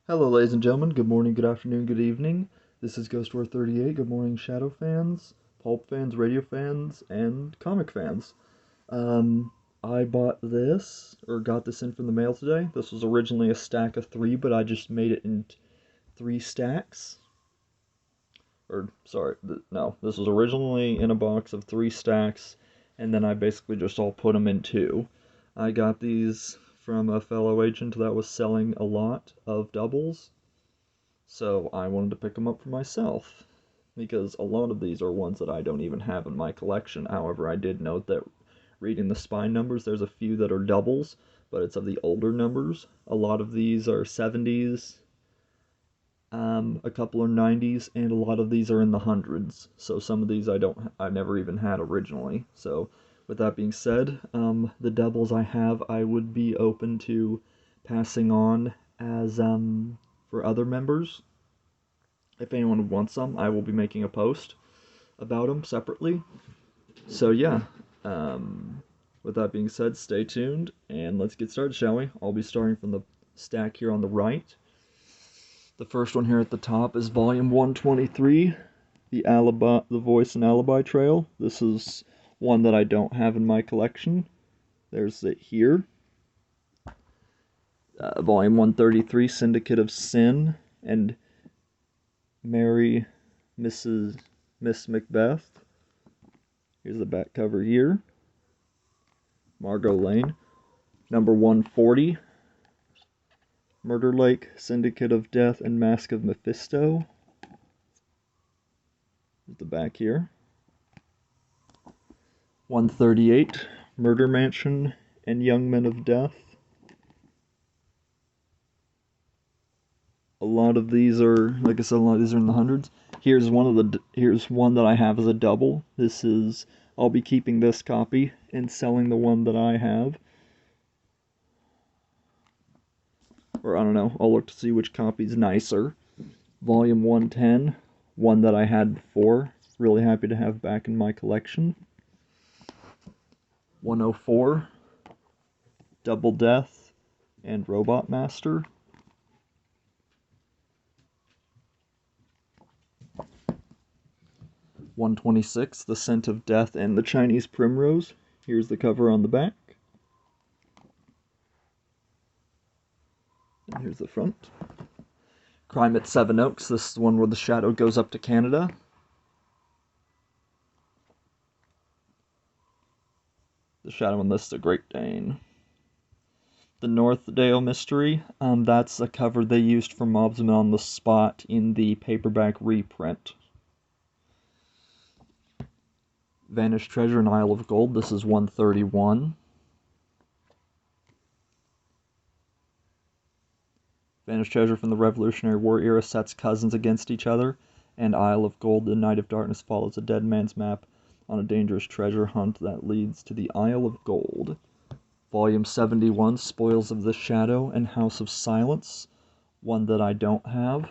Hello, ladies and gentlemen. Good morning, good afternoon, good evening. This is Ghost War 38. Good morning, Shadow fans, Pulp fans, radio fans, and comic fans. I bought this, or got this in from the mail today. This was originally a stack of three, but I just made it in three stacks. Or, sorry, no. This was originally in a box of three stacks, and then I basically just all put them in two. I got these from a fellow agent that was selling a lot of doubles. So I wanted to pick them up for myself, because a lot of these are ones that I don't even have in my collection. However, I did note that reading the spine numbers, there's a few that are doubles, but it's of the older numbers. A lot of these are 70s, a couple are 90s, and a lot of these are in the hundreds. So some of these I never even had originally. So with that being said, the doubles I have, I would be open to passing on as for other members. If anyone wants some, I will be making a post about them separately. So yeah, with that being said, stay tuned and let's get started, shall we? I'll be starting from the stack here on the right. The first one here at the top is volume 123, the Voice and Alibi Trail. This is one that I don't have in my collection. There's it here. Volume 133, Syndicate of Sin, and Mary Miss Macbeth. Here's the back cover here. Margot Lane. Number 140. Murder Lake, Syndicate of Death, and Mask of Mephisto. Here's the back here. 138. Murder Mansion and Young Men of Death. A lot of these are, like I said, a lot of these are in the hundreds. Here's one that I have as a double. I'll be keeping this copy and selling the one that I have. Or I don't know, I'll look to see which copy's nicer. Volume 110, one that I had before. Really happy to have back in my collection. 104, Double Death and Robot Master. 126, The Scent of Death and the Chinese Primrose. Here's the cover on the back. And here's the front. Crime at Seven Oaks. This is the one where the shadow goes up to Canada. The shadow in this is a Great Dane. The Northdale Mystery. That's a cover they used for Mobsman on the Spot in the paperback reprint. Vanished Treasure and Isle of Gold. This is 131. Vanished Treasure from the Revolutionary War era sets cousins against each other, and Isle of Gold, the Night of Darkness, follows a dead man's map on a dangerous treasure hunt that leads to the Isle of Gold. Volume 71, Spoils of the Shadow and House of Silence, one that I don't have.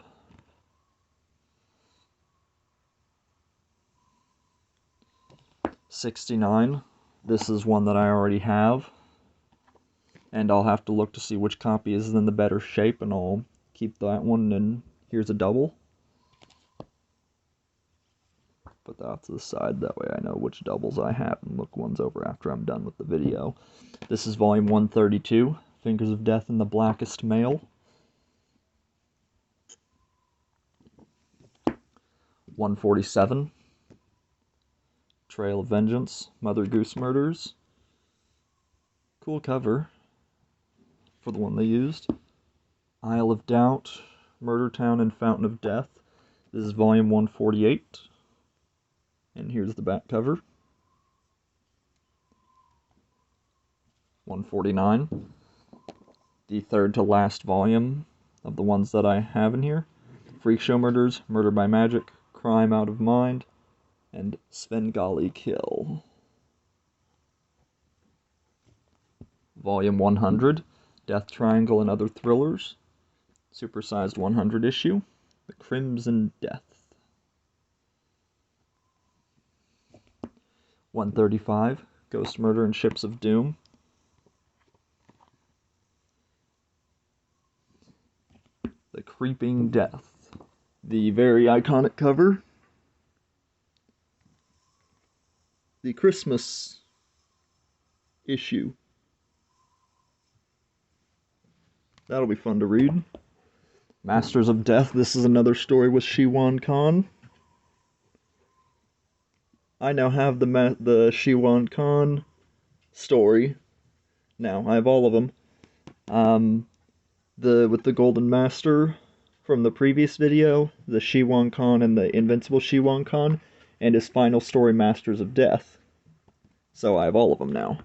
'69, this is one that I already have, and I'll have to look to see which copy is in the better shape, and I'll keep that one, and here's a double. Put that off to the side, that way I know which doubles I have and look ones over after I'm done with the video. This is volume 132, Fingers of Death and the Blackest Mail. 147, Trail of Vengeance, Mother Goose Murders. Cool cover for the one they used. Isle of Doubt, Murder Town and Fountain of Death. This is volume 148. And here's the back cover. 149. The third to last volume of the ones that I have in here. Freak Show Murders, Murder by Magic, Crime Out of Mind, and Svengali Kill. Volume 100, Death Triangle and Other Thrillers. Supersized 100 issue. The Crimson Death. 135, Ghost Murder and Ships of Doom. The Creeping Death. The very iconic cover. The Christmas issue. That'll be fun to read. Masters of Death. This is another story with Shiwan Khan. I now have the Shiwan Khan story. Now I have all of them. With the Golden Master from the previous video, the Shiwan Khan and the Invincible Shiwan Khan, and his final story, Masters of Death. So I have all of them now.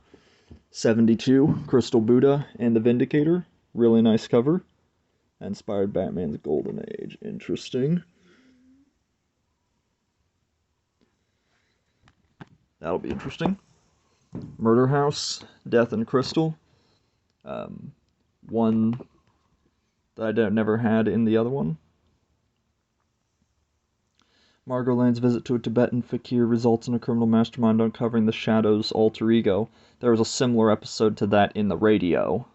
72, Crystal Buddha and the Vindicator. Really nice cover. Inspired Batman's Golden Age. Interesting. That'll be interesting. Murder House, Death and Crystal. One that I never had in the other one. Margot Land's visit to a Tibetan fakir results in a criminal mastermind uncovering the Shadow's alter ego. There was a similar episode to that in the radio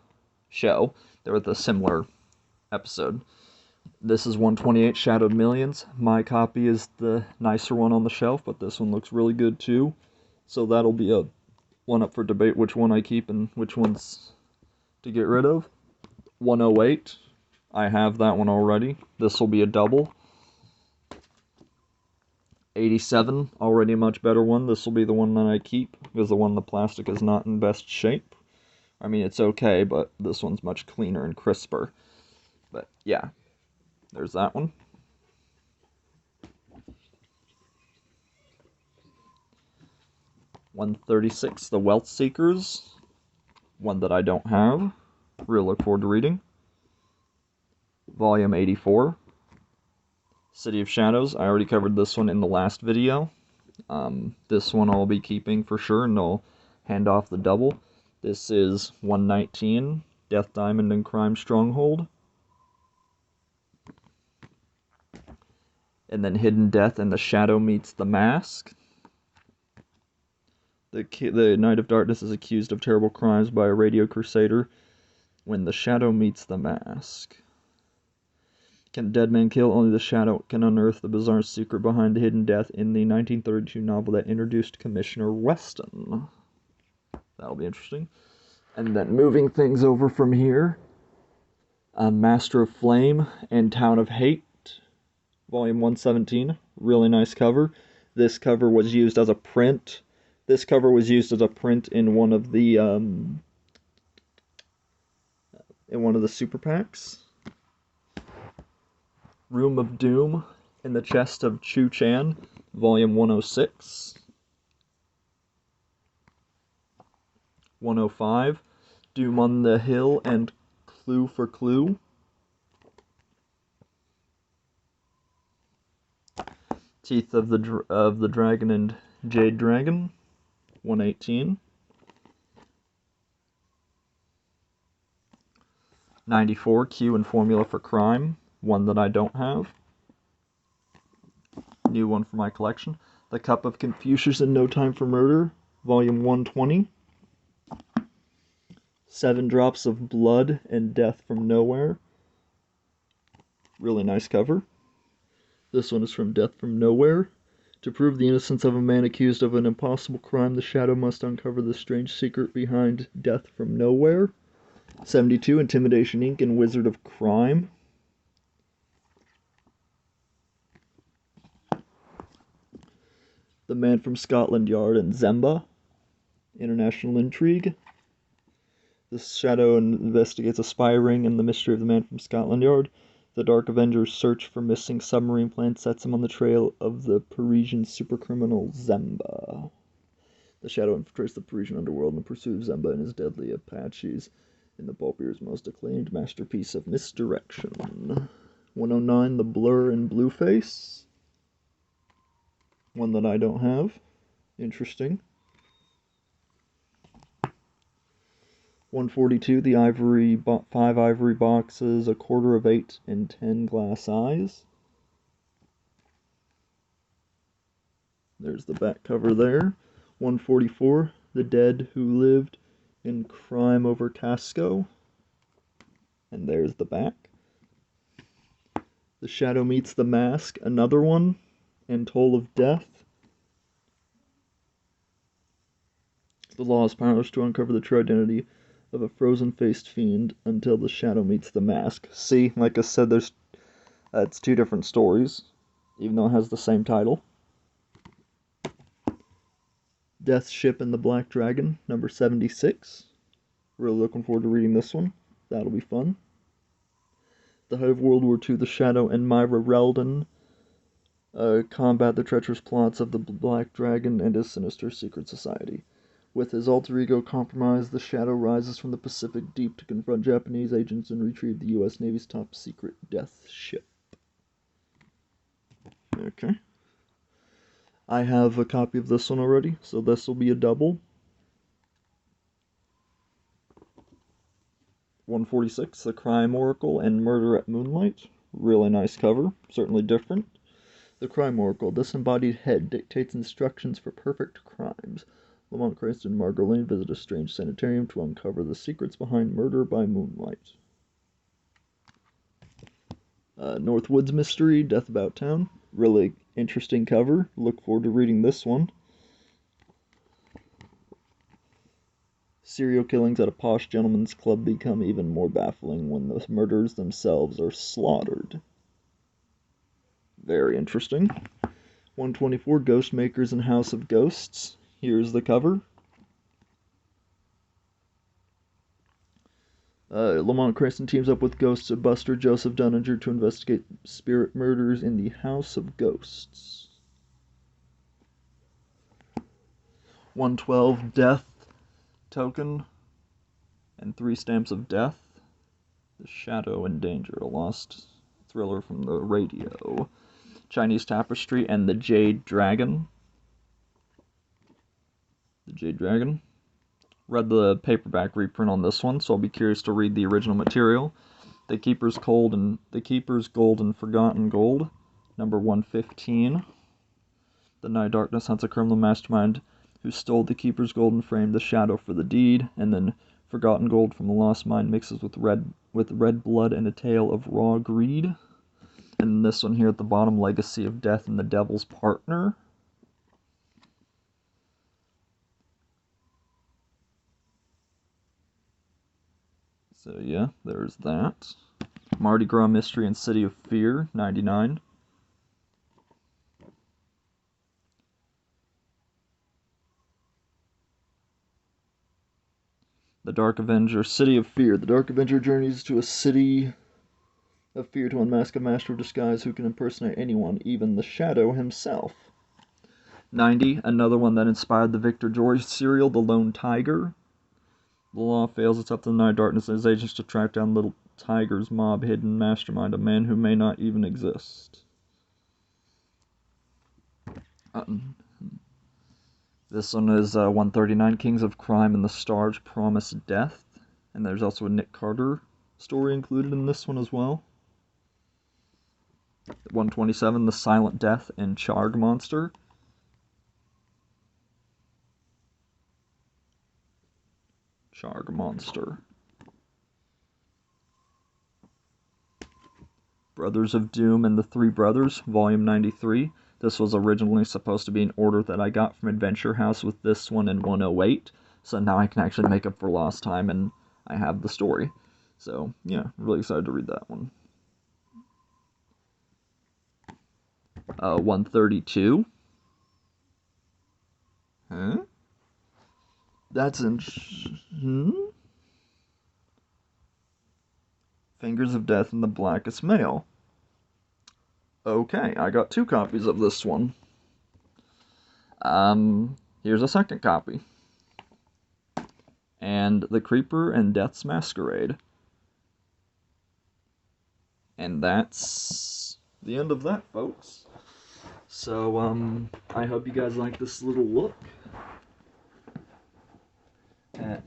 show. There was a similar episode. This is 128 Shadowed Millions. My copy is the nicer one on the shelf, but this one looks really good too. So that'll be a one up for debate which one I keep and which one's to get rid of. 108. I have that one already. This will be a double. 87. Already a much better one. This will be the one that I keep because the one in the plastic is not in best shape. I mean, it's okay, but this one's much cleaner and crisper. But yeah, there's that one. 136, The Wealth Seekers, one that I don't have. Really look forward to reading. Volume 84, City of Shadows. I already covered this one in the last video. This one I'll be keeping for sure, and I'll hand off the double. This is 119, Death Diamond and Crime Stronghold. And then Hidden Death and the Shadow meets the Mask. The Knight of Darkness is accused of terrible crimes by a radio crusader when the Shadow meets the Mask. Can Dead Man Kill? Only the Shadow can unearth the bizarre secret behind the Hidden Death in the 1932 novel that introduced Commissioner Weston. That'll be interesting. And then moving things over from here, Master of Flame and Town of Hate, Volume 117. Really nice cover. This cover was used as a print. This cover was used as a print in one of the super packs. Room of Doom in the Chest of Chu Chan, Volume 106. 105, Doom on the Hill and Clue for Clue. Teeth of the Dragon and Jade Dragon, 118. 94, Q and Formula for Crime, one that I don't have. New one for my collection. The Cup of Confucius and No Time for Murder, Volume 120. 7 Drops of Blood and Death from Nowhere. Really nice cover. This one is from Death from Nowhere. To prove the innocence of a man accused of an impossible crime, the Shadow must uncover the strange secret behind Death from Nowhere. 72, Intimidation Inc. and Wizard of Crime. The Man from Scotland Yard and Zemba, International Intrigue. The Shadow investigates a spy ring and the mystery of the Man from Scotland Yard. The Dark Avenger's search for missing submarine plane sets him on the trail of the Parisian supercriminal Zemba. The Shadow infiltrates the Parisian underworld in the pursuit of Zemba and his deadly Apaches in the Bulbier's most acclaimed masterpiece of misdirection. 109, The Blur and Blueface. One that I don't have. Interesting. 142, the 5 ivory boxes, a quarter of 8, and 10 glass eyes. There's the back cover there. 144, The Dead Who Lived in Crime Over Casco. And there's the back. The Shadow Meets the Mask, another one, and Toll of Death. The law has powers to uncover the true identity of a frozen-faced fiend until the shadow meets the mask. See, like I said, it's two different stories, even though it has the same title. Death's Ship and the Black Dragon, number 76. Really looking forward to reading this one. That'll be fun. The Height of World War II, The Shadow and Myra Reldon combat the treacherous plots of the Black Dragon and his sinister secret society. With his alter ego compromised, the Shadow rises from the Pacific Deep to confront Japanese agents and retrieve the U.S. Navy's top secret Death Ship. Okay. I have a copy of this one already, so this will be a double. 146, The Crime Oracle and Murder at Moonlight. Really nice cover, certainly different. The Crime Oracle, disembodied head, dictates instructions for perfect crimes. Lamont Cranston and Margot Lane visit a strange sanitarium to uncover the secrets behind Murder by Moonlight. Northwoods Mystery, Death About Town. Really interesting cover. Look forward to reading this one. Serial killings at a posh gentleman's club become even more baffling when the murderers themselves are slaughtered. Very interesting. 124, Ghost Makers and House of Ghosts. Here's the cover. Lamont Cranston teams up with Ghosts Buster Joseph Dunninger to investigate spirit murders in the House of Ghosts. 112, Death Token and 3 Stamps of Death. The Shadow and Danger, a lost thriller from the radio. Chinese Tapestry and the Jade Dragon. The Jade Dragon. Read the paperback reprint on this one, so I'll be curious to read the original material. The Keeper's Gold and Forgotten Gold, number 115. The Night Darkness hunts a criminal mastermind who stole the Keeper's Gold and framed the Shadow for the deed, and then Forgotten Gold from the Lost Mine mixes with red blood and a tale of raw greed. And this one here at the bottom, Legacy of Death and the Devil's Partner. So yeah, there's that. Mardi Gras Mystery and City of Fear, 99. The Dark Avenger, City of Fear. The Dark Avenger journeys to a city of fear to unmask a master of disguise who can impersonate anyone, even the Shadow himself. 90, another one that inspired the Victor George serial, The Lone Tiger. The law fails, it's up to the Night Darkness and his agents to track down Little Tiger's mob hidden mastermind, a man who may not even exist. This one is 139, Kings of Crime and the Stars Promise Death. And there's also a Nick Carter story included in this one as well. 127, The Silent Death and Charg Monster. Charg Monster. Brothers of Doom and the Three Brothers, Volume 93. This was originally supposed to be an order that I got from Adventure House with this one in 108. So now I can actually make up for lost time and I have the story. So, yeah, really excited to read that one. 132. Huh? That's in... Fingers of Death and the Blackest Mail. Okay, I got 2 copies of this one. Here's a second copy. And The Creeper and Death's Masquerade. And that's the end of that, folks. So, I hope you guys like this little look at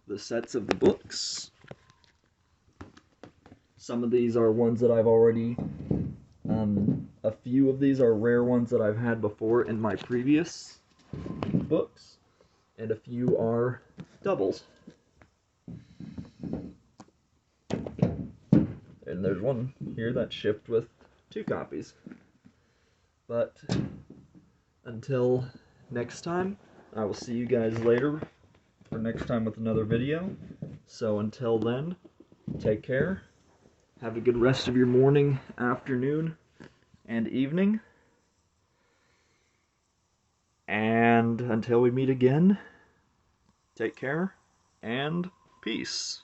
the sets of the books. Some of these are ones that I've already, a few of these are rare ones that I've had before in my previous books, and a few are doubles. there's one here that's shipped with 2 copies. But until next time, I will see you guys later for next time with another video. So until then, take care. Have a good rest of your morning, afternoon, and evening. And until we meet again, take care and peace.